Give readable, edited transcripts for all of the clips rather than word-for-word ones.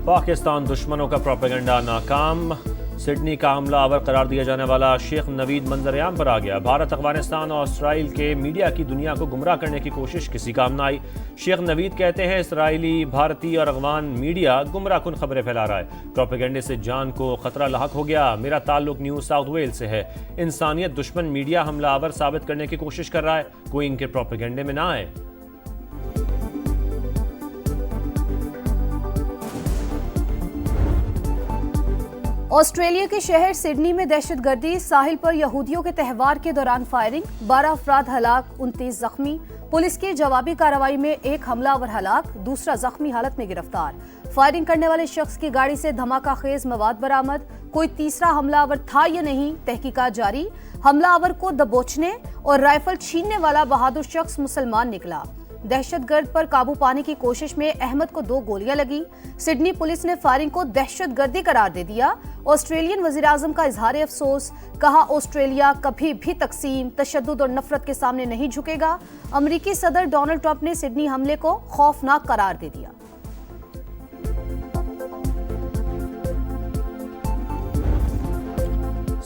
पाकिस्तान दुश्मनों का प्रोपेगेंडा नाकाम। सिडनी का हमलावर करार दिया जाने वाला शेख नवीद मंजर-ए-आम पर आ गया। भारत, अफगानिस्तान और इसराइल के मीडिया की दुनिया को गुमराह करने की कोशिश किसी काम न आई। शेख नवीद कहते हैं इसराइली, भारतीय और अफगान मीडिया गुमराह कुन खबरें फैला रहा है। प्रोपेगेंडे से जान को खतरा लाहक हो गया। मेरा ताल्लुक न्यू साउथ वेल्स से है। इंसानियत दुश्मन मीडिया हमलावर साबित करने की कोशिश कर रहा है। कोई इनके प्रोपेगेंडे में ना आए। ऑस्ट्रेलिया के शहर सिडनी में दहशतगर्दी, साहिल पर यहूदियों के त्यौहार के दौरान फायरिंग, 12 अफराद हलाक, 29 जख्मी। पुलिस की जवाबी कार्रवाई में एक हमलावर हलाक, दूसरा जख्मी हालत में गिरफ्तार। फायरिंग करने वाले शख्स की गाड़ी से धमाका खेज मवाद बरामद। कोई तीसरा हमलावर था या नहीं, तहकीकात जारी। हमलावर को दबोचने और राइफल छीनने वाला बहादुर शख्स मुसलमान निकला। दहशतगर्द पर काबू पाने की कोशिश में अहमद को 2 गोलियां लगी। सिडनी पुलिस ने फायरिंग को दहशतगर्दी करार दे दिया। ऑस्ट्रेलियन वजीर-आज़म का इजहार अफसोस, कहा ऑस्ट्रेलिया कभी भी तकसीम, तशद्दुद और नफरत के सामने नहीं झुकेगा। अमरीकी सदर डोनाल्ड ट्रंप ने सिडनी हमले को खौफनाक करार दे दिया।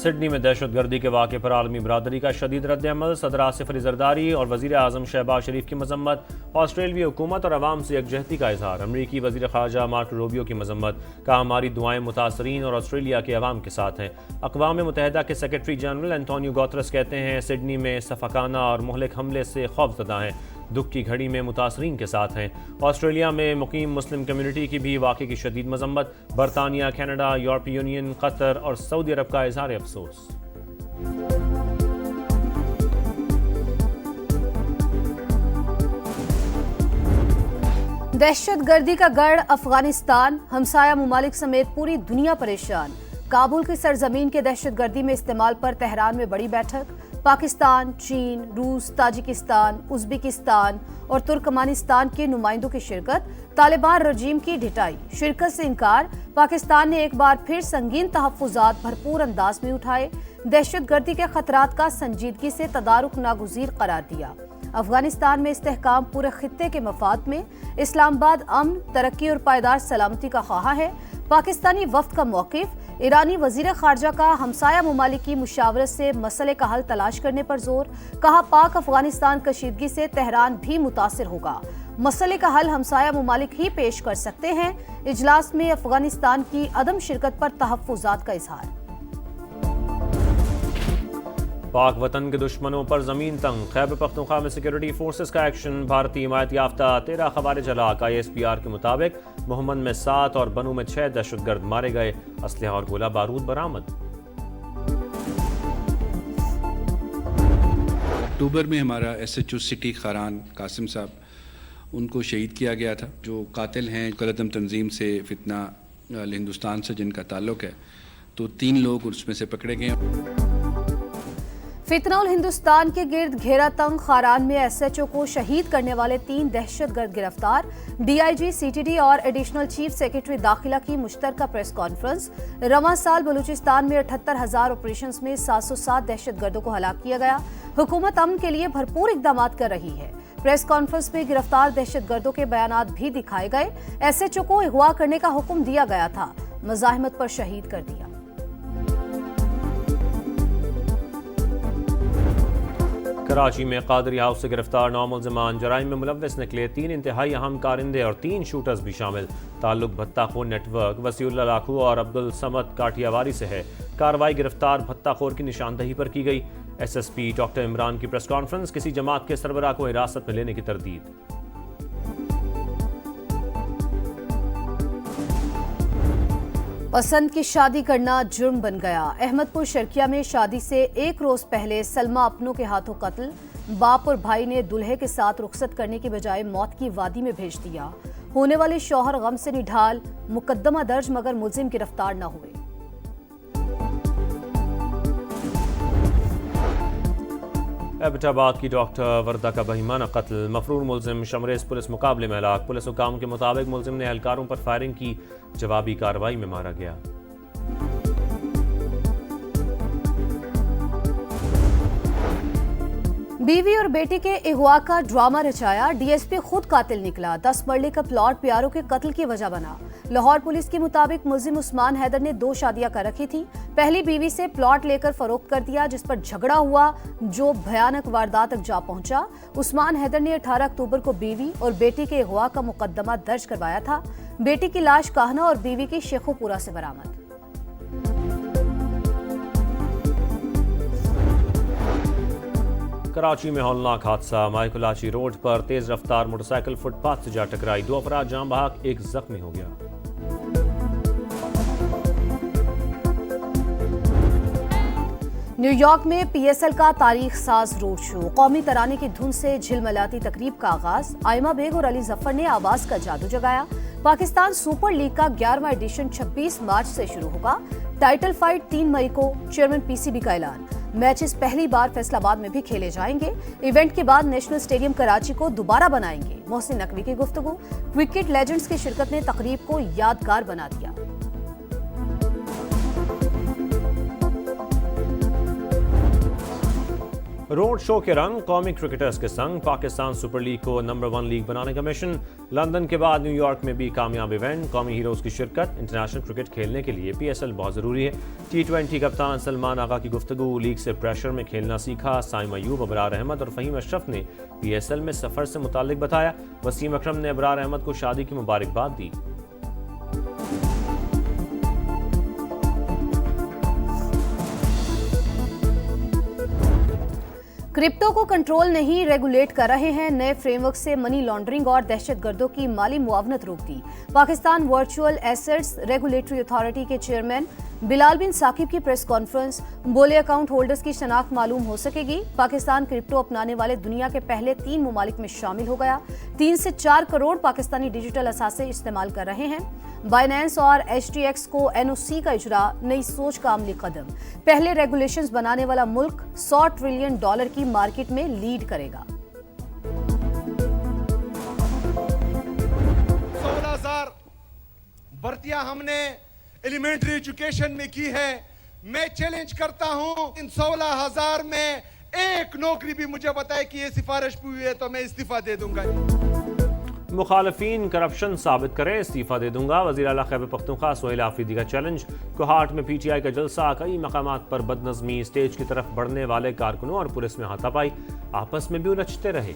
सिडनी में दहशतगर्दी के वाक़े पर आलमी बरादरी का शदीद रद्द-ए-अमल। सदर आसिफ अली जरदारी और वज़ीर आज़म शहबाज शरीफ की मजम्मत। ऑस्ट्रेलियाई हुकूमत और अवाम से यकजहती का इजहार। अमरीकी वज़ीर ख़ारजा मार्को रूबियो की मजम्मत। कहा हमारी दुआएं मुतासरीन और ऑस्ट्रेलिया के अवाम के साथ हैं। अक़वाम मुत्तहिदा के सेक्रेटरी जनरल एंटोनियो गुतरस कहते हैं सिडनी में सफ़ाकाना और मुहलिक हमले से खौफज़दा हैं। दुख की घड़ी में मुतासरीन के साथ हैं। ऑस्ट्रेलिया में मुकीम मुस्लिम कम्युनिटी की भी वाक़े की शदीद मजम्मत। बरतानिया, कनाडा, यूरोपीय यूनियन, कतर और सऊदी अरब का इजहार अफसोस। दहशतगर्दी का गढ़ अफगानिस्तान, हमसाया मुमालिक समेत पूरी दुनिया परेशान। काबुल की सरजमीन के दहशतगर्दी में इस्तेमाल पर तेहरान में बड़ी बैठक। पाकिस्तान, चीन, रूस, ताजिकिस्तान, उज़्बेकिस्तान और तुर्कमानिस्तान के नुमाइंदों की शिरकत। तालिबान रजीम की ढिठाई, शिरकत से इनकार। पाकिस्तान ने एक बार फिर संगीन तहफ़्फ़ुज़ात भरपूर अंदाज में उठाए। दहशतगर्दी के खतरात का संजीदगी से तदारुक नागुज़ीर करार दिया। अफगानिस्तान में इस्तेहकाम पूरे खित्ते के मफाद में। इस्लामाबाद अमन, तरक्की और पायदार सलामती का ख्वाह है। पाकिस्तानी वफ्द का मौक़िफ़। ईरानी वज़ीर ख़ारजा का हमसाया मुमालिक की मुशावरत से मसले का हल तलाश करने पर जोर। कहा पाक अफगानिस्तान कशीदगी से तेहरान भी मुतासिर होगा। मसले का हल हमसाया मुमालिक ही पेश कर सकते हैं। इजलास में अफगानिस्तान की अदम शिरकत पर तहफ़्फ़ुज़ात का इजहार। पाक वतन के दुश्मनों पर जमीन तंग। खैबर पख्तूनख्वा में सिक्योरिटी फोर्सेस का एक्शन। भारतीय हिमायत याफ्ता 13 खवारिज हलाक। ISPR के मुताबिक मोहम्मद में 7 और बनू में 6 दहशतगर्द मारे गए। असलहा और गोला बारूद बरामद। अक्टूबर में हमारा SHO सिटी खारान कासिम साहब, उनको शहीद किया गया था। जो कातिल हैं गलतम तंजीम से फितना हिंदुस्तान से जिनका ताल्लुक़ है, तो 3 लोग उसमें से पकड़े गए। फितनउल हिंदुस्तान के गिर्द घेरा तंग। खारान में SHO को शहीद करने वाले 3 दहशतगर्द गिरफ्तार। DIG, CTD और एडिशनल चीफ सेक्रेटरी दाखिला की मुश्तरका प्रेस कॉन्फ्रेंस। रवां साल बलूचिस्तान में 78,000 ऑपरेशन में 707 दहशतगर्दों को हलाक किया गया। हुकूमत अमन के लिए भरपूर इकदाम कर रही है। प्रेस कॉन्फ्रेंस में गिरफ्तार दहशतगर्दों के बयानात भी दिखाए गए। SHO को अगवा करने का हुक्म दिया गया था, मज़ाहमत पर शहीद कर दिया। कराची में कादरी हाउस से गिरफ्तार 9 मुल्ज़िमान जराइम में मुलव्वस निकले। 3 इंतहाई अहम कारिंदे और 3 शूटर्स भी शामिल। ताल्लुक भत्ताखोर नेटवर्क वसीउल्लाह लाखू और अब्दुल समद काठियावारी से है। कार्रवाई गिरफ्तार भत्ताखोर की निशानदही पर की गई। SSP डॉक्टर इमरान की प्रेस कॉन्फ्रेंस। किसी जमात के सरबराह को हिरासत में लेने की तरदीद। पसंद की शादी करना जुर्म बन गया। अहमदपुर शर्किया में शादी से 1 रोज पहले सलमा अपनों के हाथों कत्ल। बाप और भाई ने दुल्हे के साथ रुखसत करने की बजाय मौत की वादी में भेज दिया। होने वाले शौहर गम से निढाल। मुकदमा दर्ज मगर मुलजिम गिरफ्तार न हुए। एबटाबाद की डॉक्टर वर्दा का बहिमाना कत्ल। मफरूर मुलजिम शमरेज पुलिस मुकाबले में हलाक। पुलिस हुकाम के मुताबिक मुलजिम ने एहलकारों पर फायरिंग की। जवाबी कार्रवाई में मारा गया। बीवी और बेटे के अगवा का ड्रामा रचाया। DSP खुद कातिल निकला। 10 मरले का प्लॉट प्यारों के कत्ल की वजह बना। लाहौर पुलिस के मुताबिक मुलजिम उस्मान हैदर ने 2 शादियां कर रखी थी। पहली बीवी से प्लॉट लेकर फरोख्त कर दिया, जिस पर झगड़ा हुआ जो भयानक वारदात तक जा पहुंचा। उस्मान हैदर ने 18 अक्टूबर को बीवी और बेटी के अगवा का मुकदमा दर्ज करवाया था। बेटी की लाश काहना और बीवी की शेखोपुरा से बरामद। कराची में हौलनाक हादसा। माइकुलाची रोड पर तेज रफ्तार मोटरसाइकिल फुटपाथ से जा टकराई। 2 अफराद जान बहक, 1 जख्मी हो गया। न्यूयॉर्क में PSL का तारीख साज रोड शो। कौमी तराने की धुन से झिलमिलाती तकरीब का आगाज। आयमा बेग और अली जफर ने आवाज का जादू जगाया। पाकिस्तान सुपर लीग का 11वां एडिशन 26 मार्च से शुरू होगा। टाइटल फाइट 3 मई को। चेयरमैन PCB का ऐलान। मैचेस पहली बार फैसलाबाद में भी खेले जाएंगे। इवेंट के बाद नेशनल स्टेडियम कराची को दोबारा बनाएंगे। मोहसिन नकवी की गुफ्तगू। क्रिकेट लेजेंड्स की शिरकत ने तकरीब को यादगार बना दिया। रोड शो के रंग। कौमी क्रिकेटर्स के संग पाकिस्तान सुपर लीग को नंबर 1 लीग बनाने का मिशन। लंदन के बाद न्यूयॉर्क में भी कामयाब इवेंट। कौमी हीरोज की शिरकत। इंटरनेशनल क्रिकेट खेलने के लिए PSL बहुत जरूरी है। T20 कप्तान सलमान आगा की गुफ्तगू। लीग से प्रेशर में खेलना सीखा। साइम अयूब, अबरार अहमद और फहीम अशरफ ने PSL में सफर से मुतालिक बताया। वसीम अकरम ने अबरार अहमद को शादी की मुबारकबाद दी। क्रिप्टो को कंट्रोल नहीं रेगुलेट कर रहे हैं। नए फ्रेमवर्क से मनी लॉन्ड्रिंग और दहशतगर्दों की माली मुआवनत रोकती। Pakistan virtual assets regulatory authority के चेयरमैन बिलाल बिन साकिब की प्रेस कॉन्फ्रेंस। बोले अकाउंट होल्डर्स की शनाख्त मालूम हो सकेगी। पाकिस्तान क्रिप्टो अपनाने वाले दुनिया के पहले 3 ममालिक में शामिल हो गया। 3 से 4 करोड़ पाकिस्तानी डिजिटल असासे इस्तेमाल कर रहे हैं। बाइनेंस और HTX को NOC का इजरा नई सोच का अमली कदम। पहले रेगुलेशंस बनाने वाला मुल्क $100 ट्रिलियन की मार्केट में लीड करेगा। 16,000 भर्तियां हमने एलिमेंट्री एजुकेशन में की है। मैं चैलेंज करता हूं, इन 16,000 में एक नौकरी भी मुझे बताए कि ये सिफारिश हुई है तो मैं इस्तीफा दे दूंगा। मुखालफीन करप्शन साबित करें, इस्तीफा दे दूंगा। वज़ीर आला खैबर पख्तूनख्वा सोहेल आफरीदी का चैलेंज। कोहाट में PTI का जलसा। कई मकामात पर बदनज़मी। स्टेज की तरफ बढ़ने वाले कारकुनों और पुलिस में हाथापाई। आपस में भी उलझते रहे।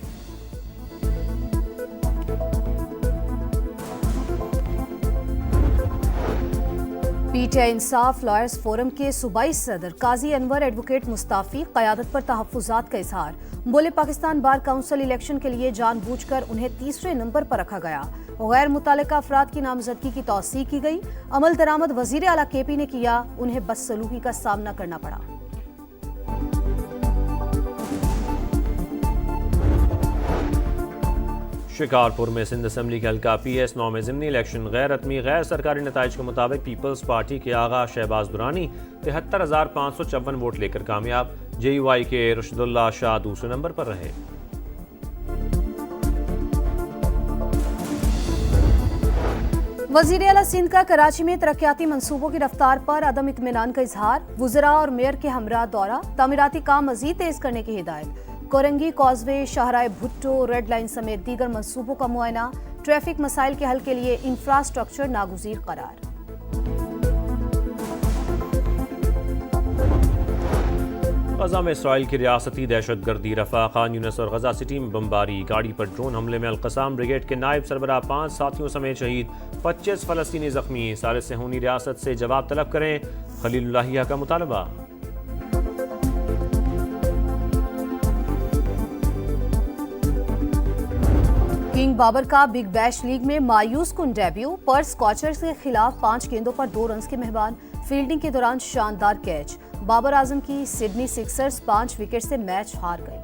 PTI इंसाफ लॉयर्स फोरम के सूबाई सदर काजी अनवर एडवोकेट मुस्ताफी क़यादत पर तहफ़्फ़ुज़ात का इजहार। बोले पाकिस्तान बार काउंसिल इलेक्शन के लिए जानबूझकर उन्हें 3रे नंबर पर रखा गया। गैर मुतालिका अफराद की नामजदगी की तौसीक की गई। अमल दरामद वज़ीर आला KP ने किया। उन्हें बदसलूकी का सामना करना पड़ा। शिकारपुर में सिंध असेंबली के हल्का PS9 में ज़िमनी इलेक्शन। गैर हतमी गैर सरकारी नताइज के मुताबिक पीपल्स पार्टी के आगा शहबाज दुरानी 73,554 वोट लेकर कामयाब। JUI के रुशदुल्ला शाह दूसरे नंबर पर रहे। वज़ीर आला सिंध का कराची में तरक्याती मंसूबों की रफ्तार पर अदम इत्मीनान का इजहार। वुज़रा और मेयर के हमरा दौरा। तामीराती काम मज़ीद तेज करने की हिदायत। कोरंगी कॉजवे, शाहराह भुट्टो, रेड लाइन समेत दीगर मंसूबों का मुआयना। ट्रैफिक मसाइल के हल के लिए इंफ्रास्ट्रक्चर नागुज़ीर करार। गजा में इसराइल की रियासती दहशतगर्दी। रफा, खान यूनिस और गजा सिटी में बमबारी। गाड़ी पर ड्रोन हमले में अलकसाम ब्रिगेड के नायब सरबराह 5 साथियों समेत शहीद। 25 फ़लस्तीनी जख्मी। सारे सेहूनी रियासत से जवाब तलब करें, खलीलुल्लाहिया का मुतालबा। किंग बाबर का बिग बैश लीग में मायूस कुन डेब्यू। पर्थ स्कॉचर्स के खिलाफ 5 गेंदों पर 2 रन्स के मेहमान। फील्डिंग के दौरान शानदार कैच। बाबर आजम की सिडनी सिक्सर्स 5 विकेट से मैच हार गई।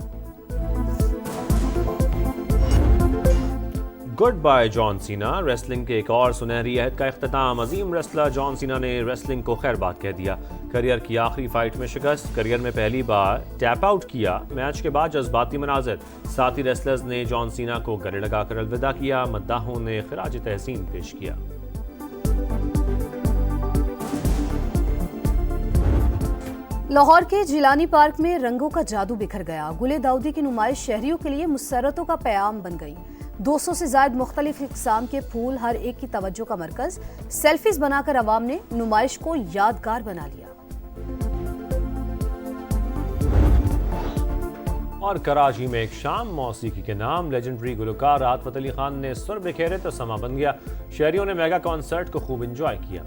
Good bye John Cena. Wrestling के एक और सुनहरी अहद का इख्तिताम। अजीम रेसलर जॉन सीना ने रेसलिंग को खैरबाद कह दिया। करियर की आखिरी फाइट में शिकस्त। करियर में पहली बार टैप आउट किया। मैच के बाद जज्बाती मनाज़र। साथी रेसलर्स ने जॉन सीना को गले लगाकर अलविदा किया। मद्दाहों ने खिराज तहसीन पेश किया। लाहौर के जिलानी पार्क में रंगों का जादू बिखर गया। गुले दाऊदी की नुमाइश शहरियों के लिए मुसर्रतों का पैगाम बन गई। 200 से ज्यादा मुख्तलिफ इक़साम के फूल हर एक की तवज्जो का मरकज। सेल्फीज बनाकर अवाम ने नुमाइश को यादगार बना लिया। और कराची में एक शाम मौसीकी के नाम लेजेंडरी गुलकार राहत फतेह अली खान ने सुर बिखेरे तो समा बन गया। शहरियों ने मेगा कॉन्सर्ट को खूब एंजॉय किया।